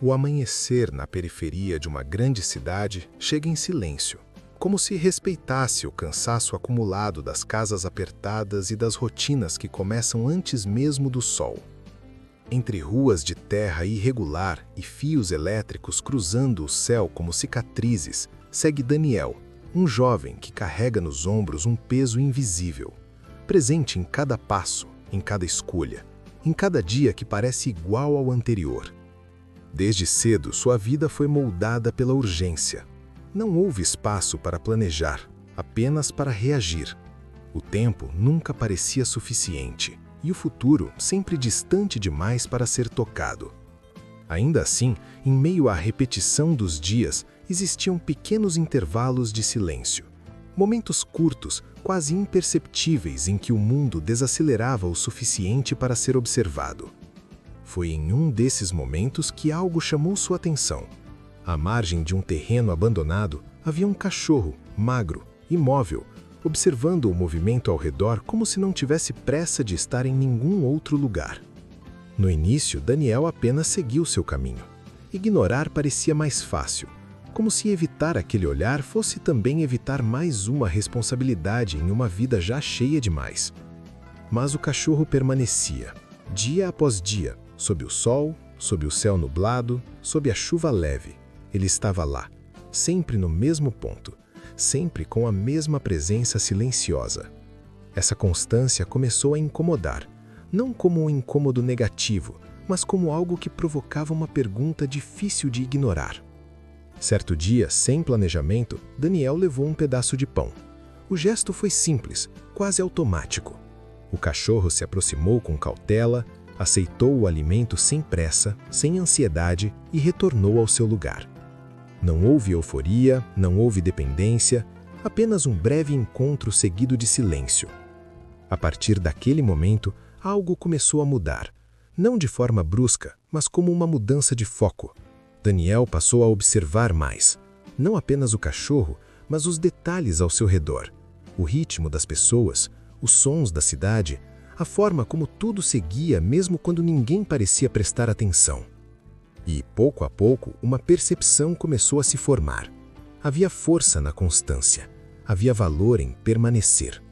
O amanhecer na periferia de uma grande cidade chega em silêncio, como se respeitasse o cansaço acumulado das casas apertadas e das rotinas que começam antes mesmo do sol. Entre ruas de terra irregular e fios elétricos cruzando o céu como cicatrizes, segue Daniel, um jovem que carrega nos ombros um peso invisível, presente em cada passo, em cada escolha, em cada dia que parece igual ao anterior. Desde cedo, sua vida foi moldada pela urgência. Não houve espaço para planejar, apenas para reagir. O tempo nunca parecia suficiente, e o futuro sempre distante demais para ser tocado. Ainda assim, em meio à repetição dos dias, existiam pequenos intervalos de silêncio. Momentos curtos, quase imperceptíveis, em que o mundo desacelerava o suficiente para ser observado. Foi em um desses momentos que algo chamou sua atenção. À margem de um terreno abandonado, havia um cachorro, magro, imóvel, observando o movimento ao redor como se não tivesse pressa de estar em nenhum outro lugar. No início, Daniel apenas seguiu seu caminho. Ignorar parecia mais fácil, como se evitar aquele olhar fosse também evitar mais uma responsabilidade em uma vida já cheia demais. Mas o cachorro permanecia, dia após dia, sob o sol, sob o céu nublado, sob a chuva leve. Ele estava lá, sempre no mesmo ponto, sempre com a mesma presença silenciosa. Essa constância começou a incomodar, não como um incômodo negativo, mas como algo que provocava uma pergunta difícil de ignorar. Certo dia, sem planejamento, Daniel levou um pedaço de pão. O gesto foi simples, quase automático. O cachorro se aproximou com cautela, aceitou o alimento sem pressa, sem ansiedade e retornou ao seu lugar. Não houve euforia, não houve dependência, apenas um breve encontro seguido de silêncio. A partir daquele momento, algo começou a mudar, não de forma brusca, mas como uma mudança de foco. Daniel passou a observar mais, não apenas o cachorro, mas os detalhes ao seu redor, o ritmo das pessoas, os sons da cidade, a forma como tudo seguia mesmo quando ninguém parecia prestar atenção. E, pouco a pouco, uma percepção começou a se formar. Havia força na constância, havia valor em permanecer.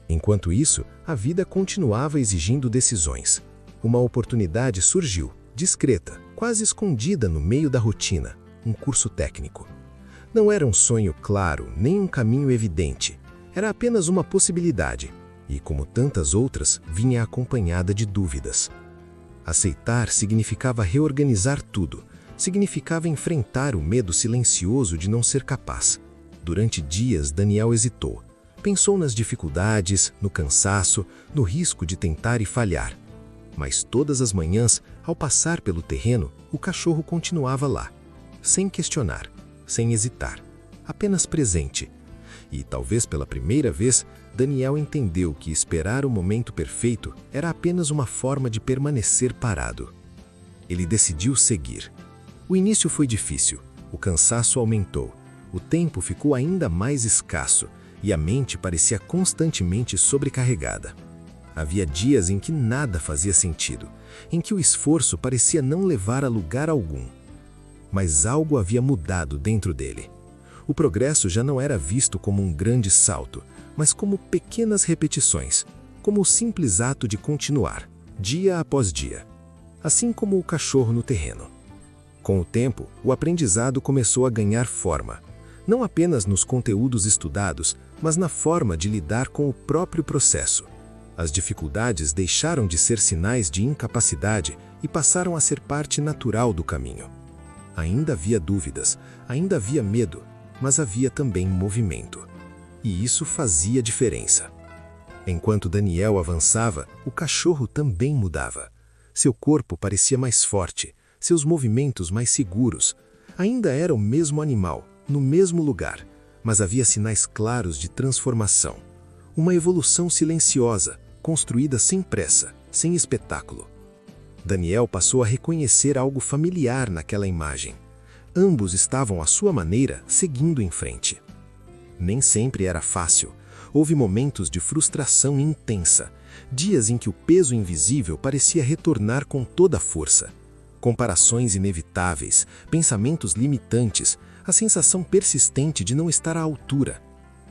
Enquanto isso, a vida continuava exigindo decisões. Uma oportunidade surgiu, discreta, quase escondida no meio da rotina, um curso técnico. Não era um sonho claro, nem um caminho evidente. Era apenas uma possibilidade, e, como tantas outras, vinha acompanhada de dúvidas. Aceitar significava reorganizar tudo, significava enfrentar o medo silencioso de não ser capaz. Durante dias, Daniel hesitou. Pensou nas dificuldades, no cansaço, no risco de tentar e falhar. Mas todas as manhãs, ao passar pelo terreno, o cachorro continuava lá, sem questionar, sem hesitar, apenas presente. E, talvez pela primeira vez, Daniel entendeu que esperar o momento perfeito era apenas uma forma de permanecer parado. Ele decidiu seguir. O início foi difícil, o cansaço aumentou, o tempo ficou ainda mais escasso e a mente parecia constantemente sobrecarregada. Havia dias em que nada fazia sentido, em que o esforço parecia não levar a lugar algum. Mas algo havia mudado dentro dele. O progresso já não era visto como um grande salto, mas como pequenas repetições, como o simples ato de continuar, dia após dia. Assim como o cachorro no terreno. Com o tempo, o aprendizado começou a ganhar forma, não apenas nos conteúdos estudados, mas na forma de lidar com o próprio processo. As dificuldades deixaram de ser sinais de incapacidade e passaram a ser parte natural do caminho. Ainda havia dúvidas, ainda havia medo, mas havia também movimento. E isso fazia diferença. Enquanto Daniel avançava, o cachorro também mudava. Seu corpo parecia mais forte, seus movimentos mais seguros. Ainda era o mesmo animal, no mesmo lugar, mas havia sinais claros de transformação. Uma evolução silenciosa, construída sem pressa, sem espetáculo. Daniel passou a reconhecer algo familiar naquela imagem. Ambos estavam, à sua maneira, seguindo em frente. Nem sempre era fácil. Houve momentos de frustração intensa, dias em que o peso invisível parecia retornar com toda a força. Comparações inevitáveis, pensamentos limitantes, a sensação persistente de não estar à altura.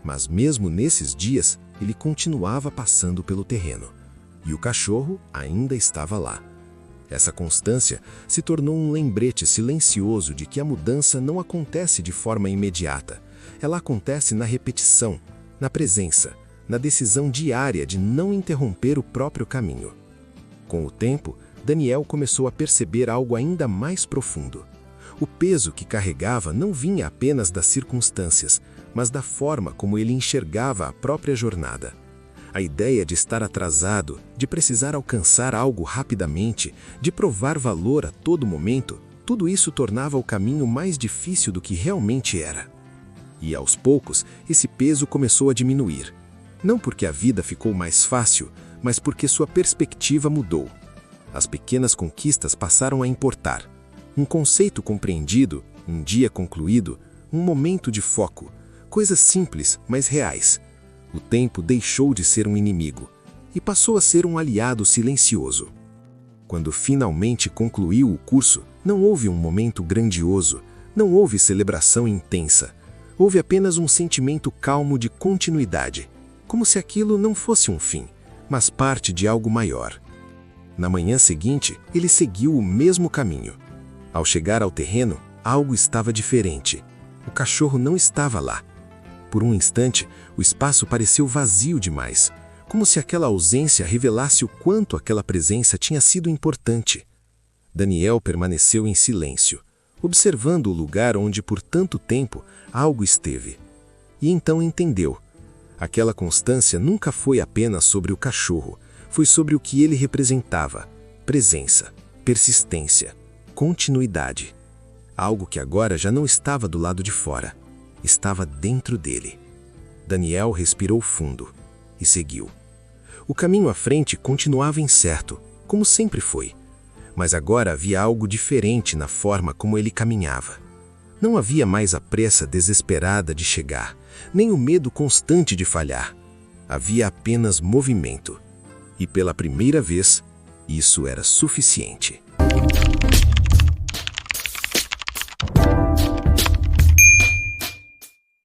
Mas mesmo nesses dias, ele continuava passando pelo terreno. E o cachorro ainda estava lá. Essa constância se tornou um lembrete silencioso de que a mudança não acontece de forma imediata. Ela acontece na repetição, na presença, na decisão diária de não interromper o próprio caminho. Com o tempo, Daniel começou a perceber algo ainda mais profundo. O peso que carregava não vinha apenas das circunstâncias, mas da forma como ele enxergava a própria jornada. A ideia de estar atrasado, de precisar alcançar algo rapidamente, de provar valor a todo momento, tudo isso tornava o caminho mais difícil do que realmente era. E aos poucos, esse peso começou a diminuir. Não porque a vida ficou mais fácil, mas porque sua perspectiva mudou. As pequenas conquistas passaram a importar. Um conceito compreendido, um dia concluído, um momento de foco. Coisas simples, mas reais. O tempo deixou de ser um inimigo e passou a ser um aliado silencioso. Quando finalmente concluiu o curso, não houve um momento grandioso, não houve celebração intensa. Houve apenas um sentimento calmo de continuidade, como se aquilo não fosse um fim, mas parte de algo maior. Na manhã seguinte, ele seguiu o mesmo caminho. Ao chegar ao terreno, algo estava diferente. O cachorro não estava lá. Por um instante, o espaço pareceu vazio demais, como se aquela ausência revelasse o quanto aquela presença tinha sido importante. Daniel permaneceu em silêncio, observando o lugar onde por tanto tempo algo esteve. E então entendeu. Aquela constância nunca foi apenas sobre o cachorro, foi sobre o que ele representava: presença, persistência, continuidade. Algo que agora já não estava do lado de fora. Estava dentro dele. Daniel respirou fundo e seguiu. O caminho à frente continuava incerto, como sempre foi. Mas agora havia algo diferente na forma como ele caminhava. Não havia mais a pressa desesperada de chegar, nem o medo constante de falhar. Havia apenas movimento. E pela primeira vez, isso era suficiente.